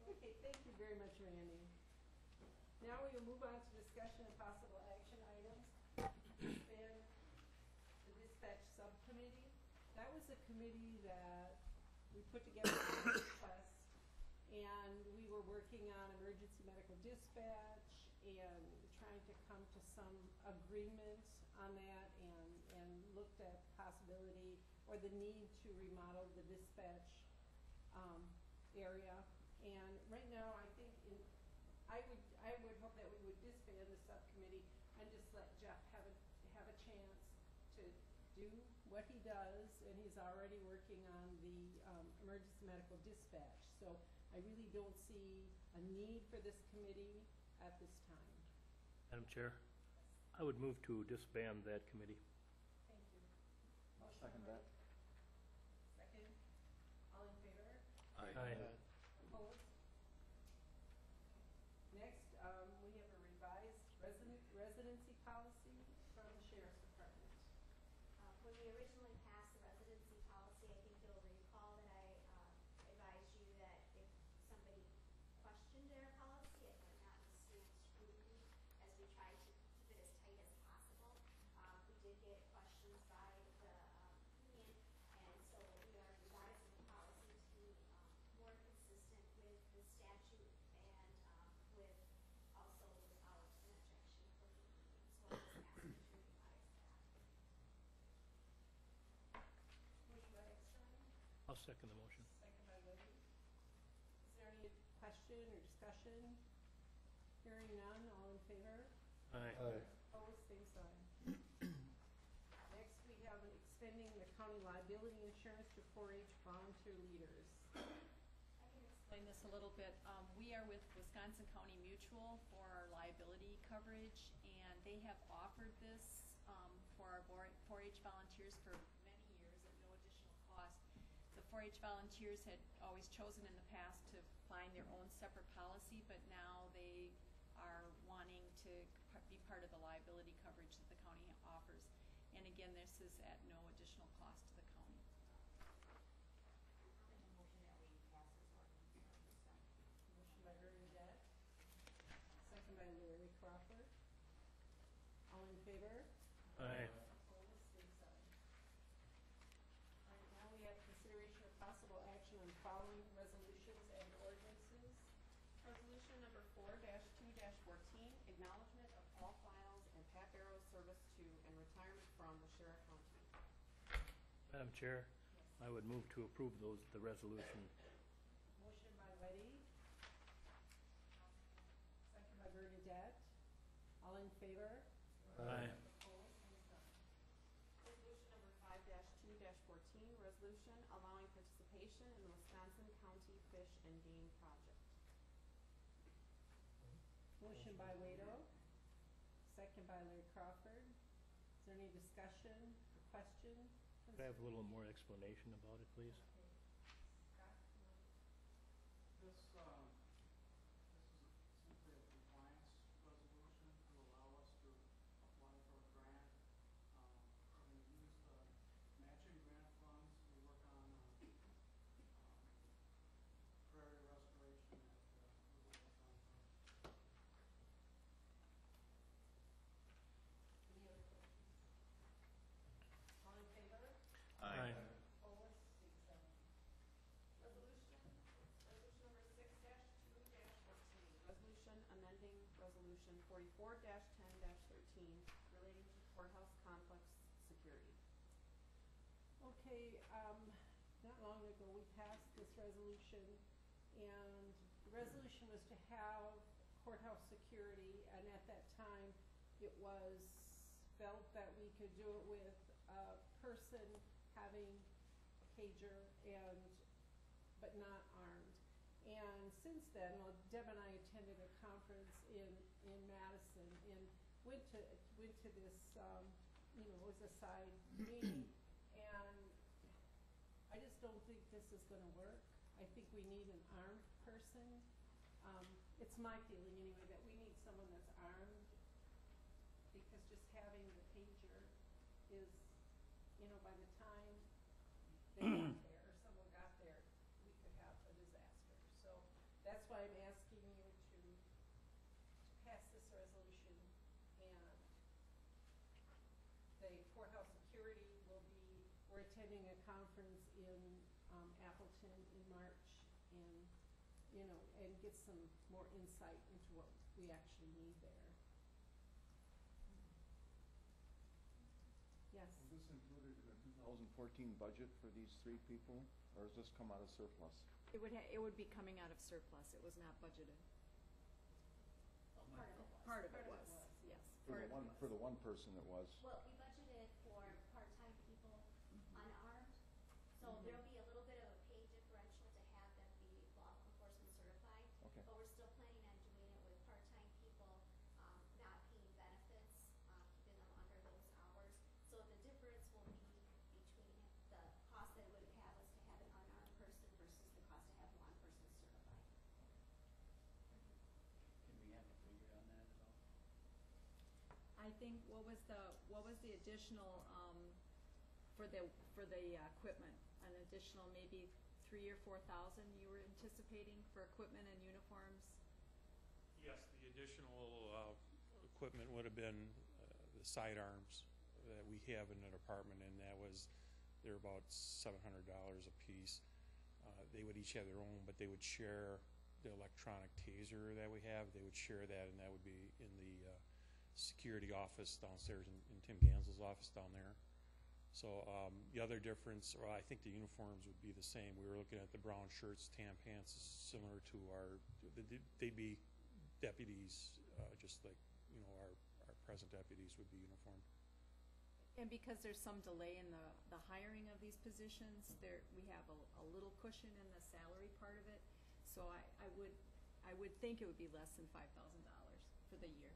Okay, thank you very much, Randy. Now we will move on to discussion of possible action items. Disband the dispatch subcommittee. That was a committee that we put together at our request, and we were working on emergency medical dispatch and trying to come to some agreement on that, and looked at the possibility or the need to remodel the dispatch area. And right now, I think I would hope that we would disband the subcommittee and just let Jeff have a chance to do what he does, and he's already working on the emergency medical dispatch. So I really don't see a need for this committee at this time. Madam Chair, I would move to disband that committee. Thank you. Motion Second by- that. Second. All in favor? Aye. Opposed? Next, we have a revised residency policy from the Sheriff's Department. When we originally passed the residency policy, I think you'll recall that I advised you that if somebody questioned our policy, it might not withstand scrutiny, as we tried to keep it as tight as possible. We did get questions by the union, and so we are revising the policy to be more consistent with the statute and with also without an objection from the union. So I was asking to revise that. Motion by Ekstrom, I'll second the motion. second by Libby. Is there any question or discussion? Hearing none, all in favor? Aye. Opposed, same sign. Next, we have extending the county liability insurance to 4-H volunteer leaders. I can explain this a little bit. We are with Wisconsin County Mutual for our liability coverage, and they have offered this for our 4-H volunteers for many years at no additional cost. The 4-H volunteers had always chosen in the past to find their own separate policy, but now they are wanting to be part of the liability coverage that the county offers. And again, this is at no additional cost to the county. Motion by Bernadette, second by Larry Crawford. All in favor? Aye. Opposed, same sign. All right, now we have consideration of possible action on following resolutions and ordinances. Resolution number 4-2-14, acknowledgement of all files and Pat Barrow service to and retirement from the Sheriff County. Madam Chair, I would move to approve the resolution. Motion by Letty. Second by Bernadette. All in favor? Aye. Opposed, same sign. Resolution number 5-2-14, resolution allowing participation in the Wisconsin County Fish and Game Project. Motion by Waito, second by Larry Crawford. Is there any discussion or question? Could I have a little more explanation about it, please? Scott? This is simply a compliance resolution to allow us to apply for a grant. We're going to use the matching grant funds to work on prairie restoration at the Riverwalk Fund. Any other questions? All in favor? Aye. Opposed, same sign. Resolution number 6-2-14, resolution amending resolution 44-10-13 relating to courthouse complex security. Okay, not long ago, we passed this resolution, and the resolution was to have courthouse security, and at that time, it was felt that we could do it with a person having a pager but not armed. And since then, well, Deb and I attended a conference in Madison and went to this, it was a side meeting. And I just don't think this is gonna work. I think we need an armed person. It's my feeling anyway, that we need someone that's armed, because just having the pager is, by the time they got there, or someone got there, we could have a disaster. So that's why I'm asking you to pass this resolution, and the courthouse security we're attending a conference in Appleton in March, and and get some more insight into what we actually need there. Yes. Was this included in the 2014 budget for these 3 people, or does this come out of surplus? It would be coming out of surplus. It was not budgeted. Part of it was, yes. For the one person it was. Well, we budgeted for part-time people unarmed, so there'll be a little bit of a pay differential to have them be law enforcement certified. Okay. But we're still planning on doing it with part-time people, not paying benefits, keeping them under those hours. So the difference will be between the cost that it would have us to have an unarmed person versus the cost to have one person certified. Can we have a figure on that at all? I think, what was the additional, for the equipment? An additional maybe 3,000 or 4,000 you were anticipating for equipment and uniforms? Yes, the additional equipment would have been the sidearms that we have in the department, and they're about $700 a piece. They would each have their own, but they would share the electronic taser that we have. They would share that, and that would be in the security office downstairs in Tim Gansel's office down there. So the other difference, or I think the uniforms would be the same. We were looking at the brown shirts, tan pants, similar to they'd be deputies, just like our present deputies would be uniformed. And because there's some delay in the hiring of these positions, we have a little cushion in the salary part of it. So I would think it would be less than $5,000 for the year.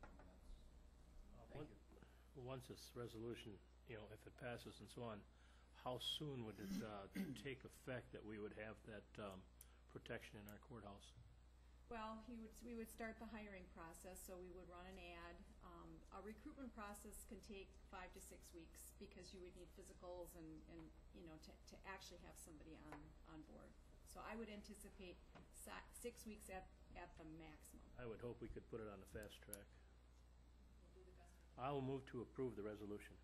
Thank you. Once this resolution, if it passes and so on, how soon would it take effect that we would have that protection in our courthouse? Well, we would start the hiring process, so we would run an ad. A recruitment process can take 5 to 6 weeks, because you would need physicals and to actually have somebody on board. So I would anticipate 6 weeks at the maximum. I would hope we could put it on the fast track. We'll do the best we can. I will move to approve the resolution.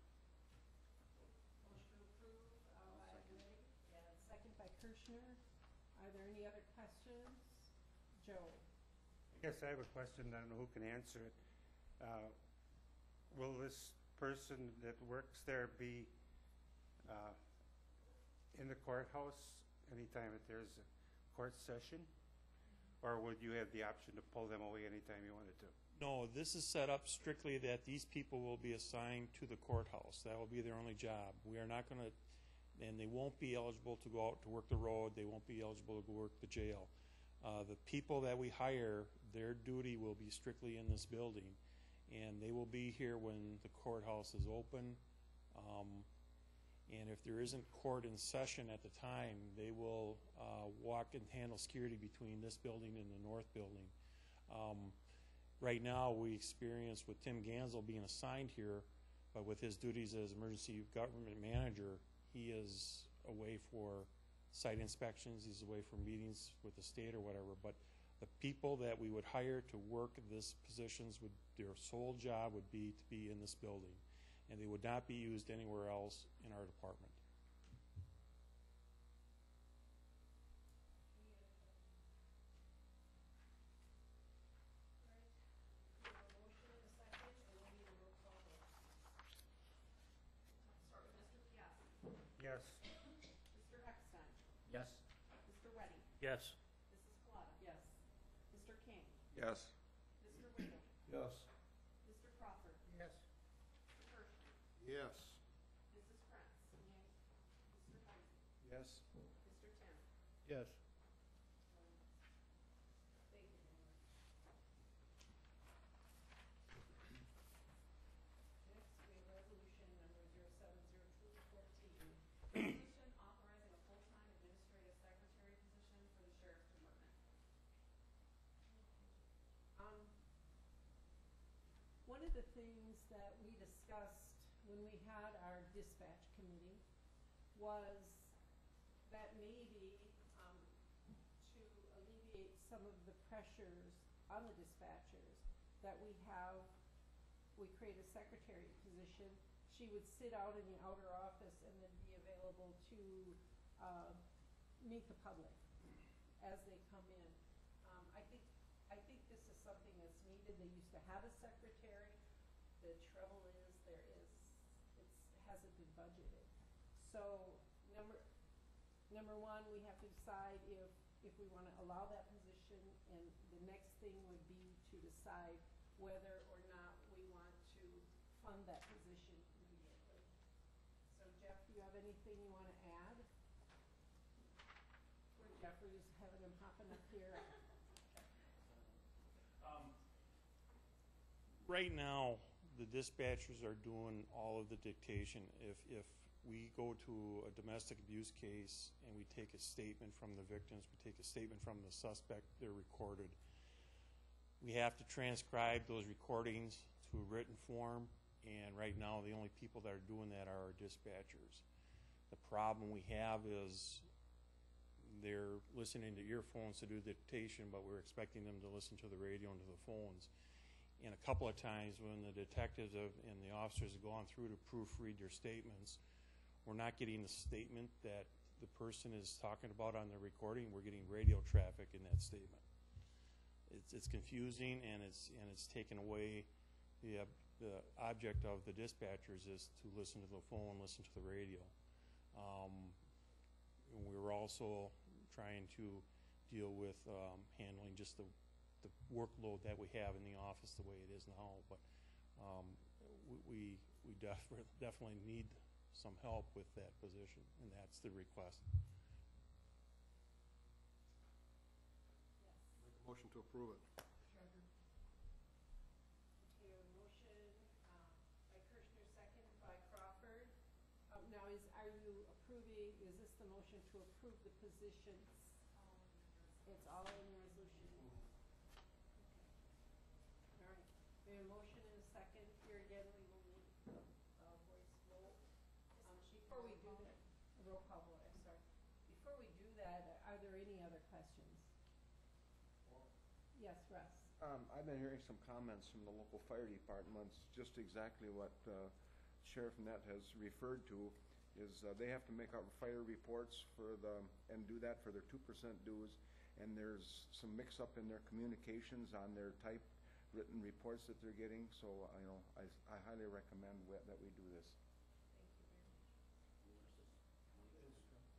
Motion approved by Gregg and second by Kirschner. Are there any other questions? Joe? I guess I have a question. I don't know who can answer it. Will this person that works there be in the courthouse anytime that there's a court session? Or would you have the option to pull them away anytime you wanted to? No, this is set up strictly that these people will be assigned to the courthouse. That will be their only job. We are not going to, and they won't be eligible to go out to work the road. They won't be eligible to go work the jail. The people that we hire, their duty will be strictly in this building, and they will be here when the courthouse is open. And if there isn't court in session at the time, they will walk and handle security between this building and the north building. Right now, we experience with Tim Gansel being assigned here, but with his duties as emergency government manager, he is away for site inspections, he's away for meetings with the state or whatever. But the people that we would hire to work this positions, their sole job would be to be in this building, and they would not be used anywhere else in our department. Yes. Mr. Eckstein? Yes. Mr. Wedding? Yes. Mrs. Collada? Yes. Mr. King? Yes. Mr. Wiggum? Yes. Mr. Crawford? Yes. Mr. Kirschner? Yes. Mrs. Prince? Yes. Mr. Tim? Yes. Thank you very much. Next, we have resolution number 070214. Resolution authorizing a full-time administrative secretary position for the sheriff's department. One of the things that we discussed when we had our dispatch committee was that maybe to alleviate some of the pressures on the dispatchers that we create a secretary position. She would sit out in the outer office and then be available to meet the public as they come in. I think this is something that's needed. They used to have a secretary. The trouble is it hasn't been budgeted. So number one, we have to decide if we want to allow that position, and the next thing would be to decide whether or not we want to fund that position immediately. So Jeff, do you have anything you want to add? Where Jeffrey's having him hopping up here. Right now, the dispatchers are doing all of the dictation. If we go to a domestic abuse case and we take a statement from the victims, we take a statement from the suspect, they're recorded. We have to transcribe those recordings to a written form, and right now the only people that are doing that are our dispatchers. The problem we have is they're listening to earphones to do dictation, but we're expecting them to listen to the radio and to the phones. And a couple of times when the detectives and the officers have gone through to proofread their statements, we're not getting the statement that the person is talking about on the recording. We're getting radio traffic in that statement. It's confusing, and it's taken away the object of the dispatchers is to listen to the phone, listen to the radio. And we're also trying to deal with handling just the workload that we have in the office the way it is now, but we definitely need some help with that position, and that's the request. Make a motion to approve it. Okay, a motion by Kirschner, second by Crawford. Now, are you approving, is this the motion to approve the positions? It's all in the resolution. All right, we have a motion and a second. Here again, we will need a voice vote. Before we do that, a roll call vote, I'm sorry. Before we do that, are there any other questions? Yes, Russ. I've been hearing some comments from the local fire departments, just exactly what Sheriff Net has referred to, is they have to make out fire reports and do that for their 2% dues, and there's some mix-up in their communications on their typewritten reports that they're getting, so I highly recommend that we do this.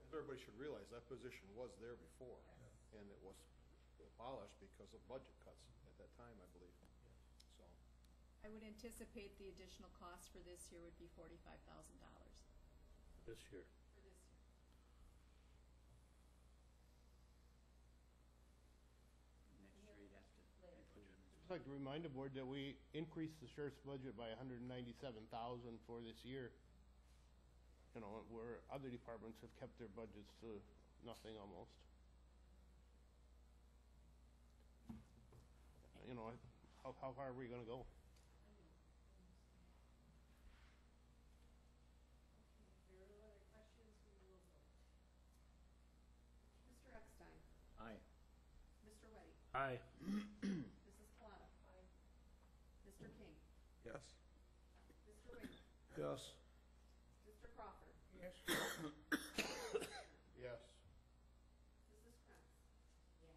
As everybody should realize, that position was there before, and it was abolished because of budget cuts at that time, I believe. So, I would anticipate the additional cost for this year would be $45,000 This year. for this year. Next year you'd have to include it. I'd like to remind the board that we increased the sheriff's budget by $197,000 for this year. You know, where other departments have kept their budgets to nothing almost. You know, how far are we gonna go? If there are no other questions, we will vote. Mr. Eckstein? Aye. Mr. Weddy? Aye. Mrs. Colada? Aye. Mr. King? Yes. Mr. Winger? Yes. Mr. Crawford? Yes. Yes. Mrs. Krantz? Yes.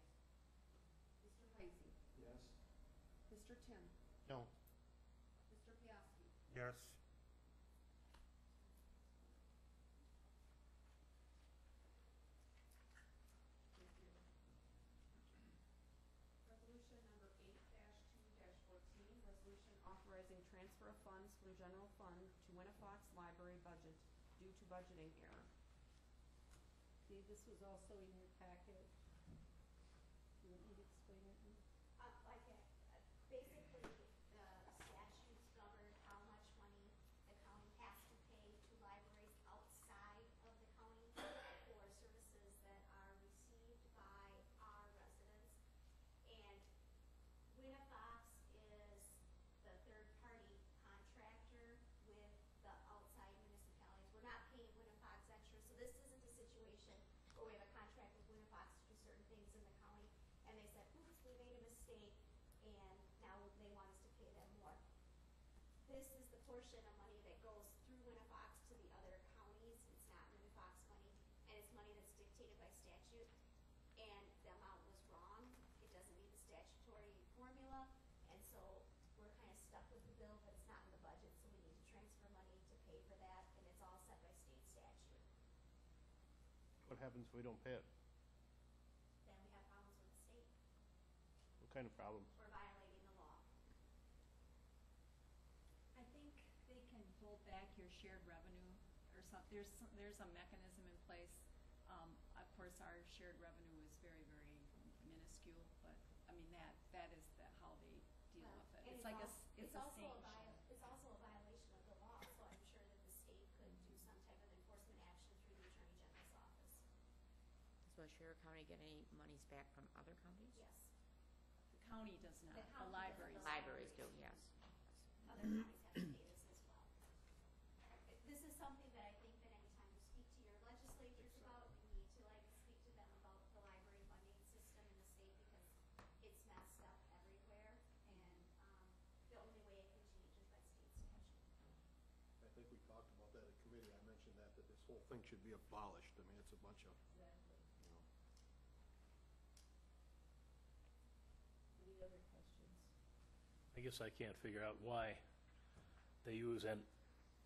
Mr. Heisey? Yes. Mr. Tim? No. Mr. Piasky? Yes. Resolution number 8-2-14, resolution authorizing transfer of funds from general fund to Winnefox Library budget due to budgeting error. Dave, this was also in your packet. You want me to explain it? Basically, the statutes govern how much money the county has to pay to libraries outside of the county for services that are received by our residents. And Winnifox is the third-party contractor with the outside municipalities. We're not paying Winnifox extra, so this isn't a situation where we have a contract with Winnifox to do certain things in the county, and they said, oops, we made a mistake, and now they want us to pay them more. This is the portion of money that goes through Winnifox to the other counties. It's not Winnifox money, and it's money that's dictated by statute, and the amount was wrong. It doesn't meet the statutory formula, and so we're kind of stuck with the bill, but it's not in the budget, so we need to transfer money to pay for that, and it's all set by state statute. What happens if we don't pay it? Then we have problems with the state. What kind of problems? We're violating the law. I think they can hold back your shared revenue or there's a mechanism in place. Of course, our shared revenue is very, very minuscule, but I mean, that is how they deal with it. It's like it's a sanction. It's also a violation of the law, so I'm sure that the state could do some type of enforcement action through the Attorney General's office. So does Sherrill County get any monies back from other counties? Yes. The county does not. The The county libraries. does. Libraries do, yes. Other counties have to pay this as well. This is something that I think that anytime you speak to your legislators about, you need to speak to them about the library funding system in the state because it's messed up everywhere, and the only way it can change is by state statute. I think we talked about that at committee. I mentioned that this whole thing should be abolished. I mean, it's a bunch of, you know. Any other questions? I guess I can't figure out why they use an,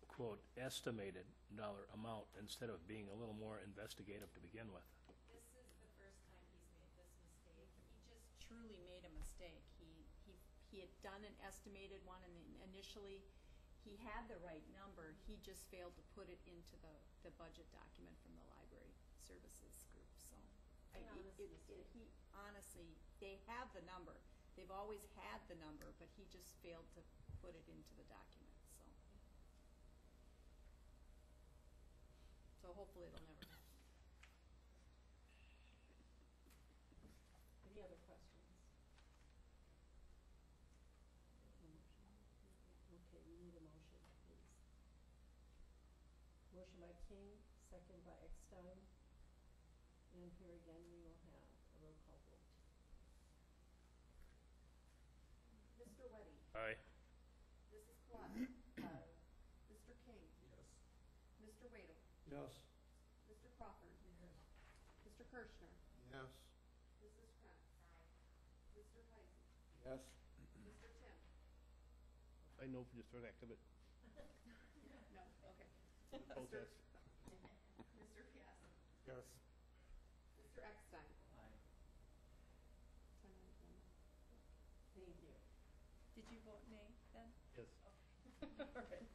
quote, estimated dollar amount instead of being a little more investigative to begin with. This is the first time he's made this mistake. He just truly made a mistake. He had done an estimated one, and initially, he had the right number. He just failed to put it into the budget document from the library services group, so. Honestly, they have the number. They've always had the number, but he just failed to put it into the document, so. So hopefully it'll never happen. Any other questions? Okay, we need a motion, please. Motion by King, second by Eckstein. And here again, we will have a roll call vote. Mr. Weddy? Aye. Mrs. Claus? Mr. King? Yes. Mr. Wadle? Yes. Mr. Crawford? Yes. Mr. Kirschner? Yes. Mrs. Krantz? Mr. Heisen? Yes. Mr. Tim? I know just for that of it. No, okay. Protest. Mr. Piazza? Yes. Mr. Eckstein? Aye. Thank you. Did you vote nay then? Yes. All right.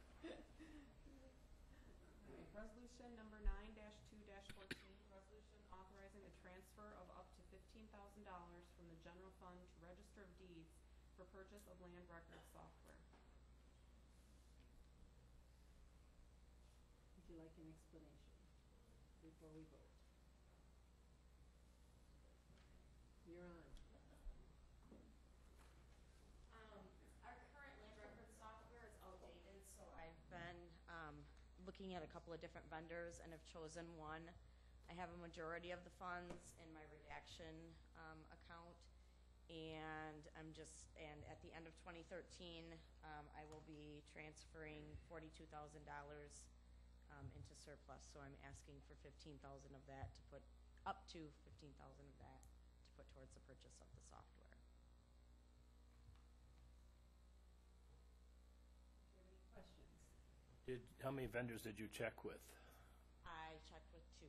Resolution number 9-2-14, resolution authorizing the transfer of up to $15,000 from the general fund to Register of Deeds for purchase of land record software. Would you like an explanation before we vote? You're on. Our current land record software is outdated, so I've been looking at a couple of different vendors and have chosen one. I have a majority of the funds in my redaction account, and and at the end of 2013, I will be transferring $42,000 into surplus, so I'm asking for $15,000 of that to put, up to $15,000 of that to put towards the purchase of the software. Do you have any questions? How many vendors did you check with? I checked with 2.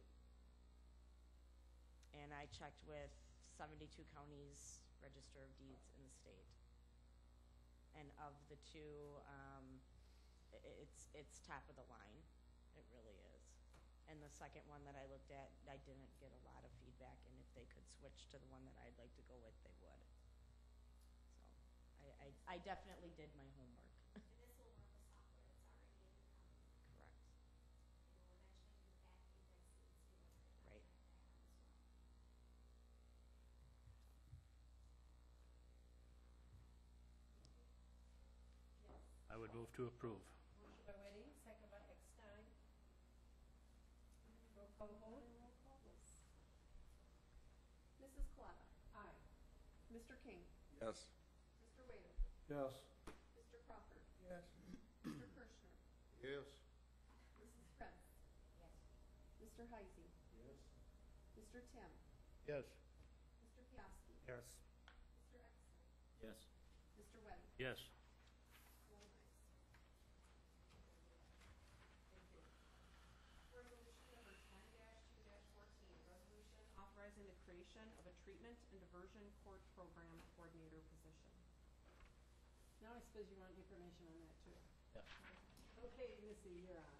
And I checked with 72 counties, Register of Deeds in the state. And of the 2, it's top of the line. It really is. And the second one that I looked at, I didn't get a lot of feedback, and if they could switch to the one that I'd like to go with, they would. So I definitely did my homework. And this will work with software that's already in the company. Correct. It will eventually do back indexing too. Right. I would move to approve. Motion by Whitting, second by Eckstein. Roll call vote? Mrs. Coletta. Aye. Mr. King. Yes. Mr. Wade. Yes. Mr. Crawford. Yes. Mr. Kirschner. Yes. Mrs. Prince. Yes. Mr. Heisey. Yes. Mr. Tim. Yes. Mr. Piaski. Yes. Mr. Eckstein. Yes. Mr. Wedding. Yes. 4 ayes. Thank you. Resolution number 10-2-14, resolution authorizing the creation of a treatment and diversion court program coordinator position. Now I suppose you want information on that too. Yeah. Okay, Missy, you're on.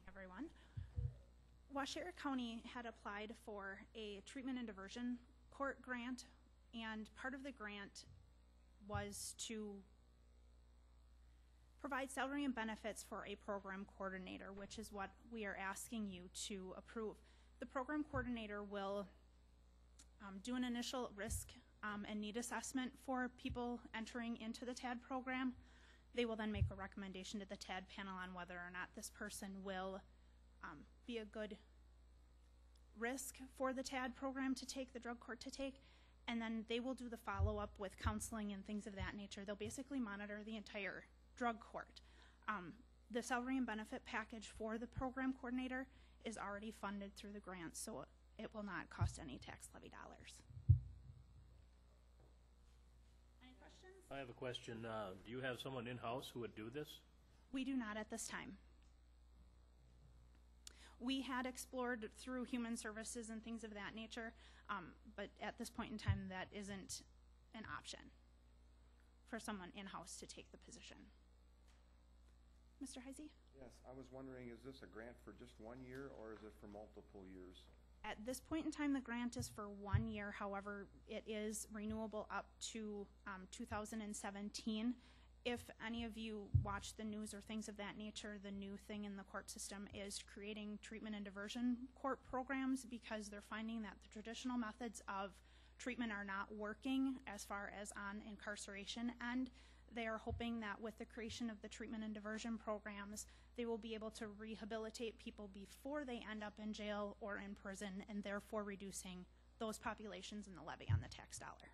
Everyone. Washera County had applied for a treatment and diversion court grant, and part of the grant was to provide salary and benefits for a program coordinator, which is what we are asking you to approve. The program coordinator will do an initial risk and need assessment for people entering into the TAD program. They will then make a recommendation to the TAD panel on whether or not this person will be a good risk for the TAD program to take, the drug court to take, and then they will do the follow-up with counseling and things of that nature. They'll basically monitor the entire drug court. The salary and benefit package for the program coordinator is already funded through the grant, so it will not cost any tax levy dollars. Any questions? I have a question. Do you have someone in-house who would do this? We do not at this time. We had explored through human services and things of that nature, but at this point in time, that isn't an option for someone in-house to take the position. Mr. Heisey? Yes, I was wondering, is this a grant for just 1 year, or is it for multiple years? At this point in time, the grant is for 1 year. However, it is renewable up to 2017. If any of you watch the news or things of that nature, the new thing in the court system is creating treatment and diversion court programs, because they're finding that the traditional methods of treatment are not working as far as on incarceration end. They are hoping that with the creation of the treatment and diversion programs, they will be able to rehabilitate people before they end up in jail or in prison, and therefore reducing those populations in the levy on the tax dollar.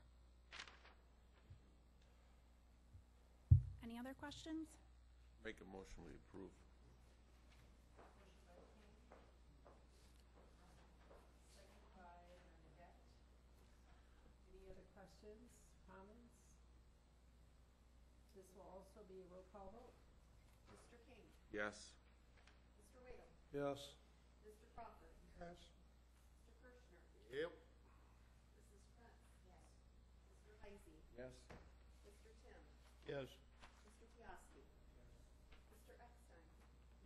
Any other questions? Make a motion, we approve. Second by Bernadette. Any other questions, comments? This will also be a roll call vote. Mr. King. Yes. Mr. Wade. Yes. Mr. Crawford. Yes. Mr. Kirschner. Yep. Mrs. Prince. Yes. Mr. Heisey. Yes. Mr. Tim. Yes. Mr. Piaski. Mr. Eckstein.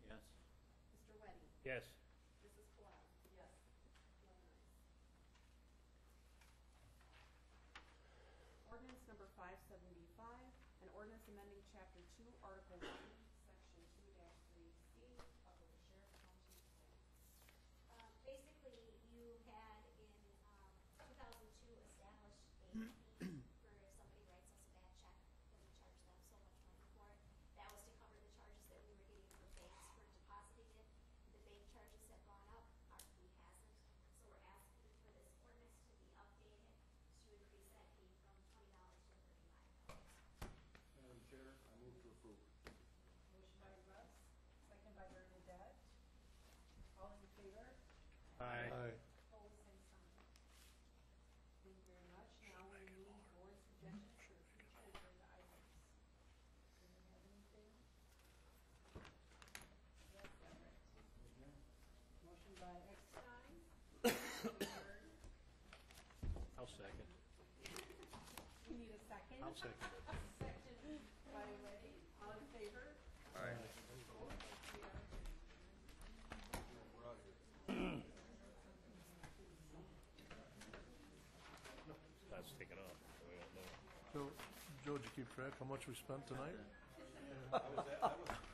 Yes. Mr. Wedding. Yes. Mrs. Coletta. Yes. 1 ayes. Ordinance number 575, an ordinance amending chapter 2, article 1, section 2-3C of the Sheriff County Code. Basically, you had in 2002 established a fee for if somebody writes us a bad check, then we charge them so much money for it. That was to cover the charges that we were getting from banks for depositing it. The bank charges have gone up, our fee hasn't. So we're asking for this ordinance to be updated to increase that fee from $20 to $35. Madam Chair, I move to approve. Motion by Russ, second by Bernadette. All in favor? Aye. Aye. Opposed, same sign. Thank you very much. Now we move second? I'll second it. Seconded by Ray. All in favor? Aye. That's taken off. We don't know. Joe, did you keep track how much we spent tonight? That was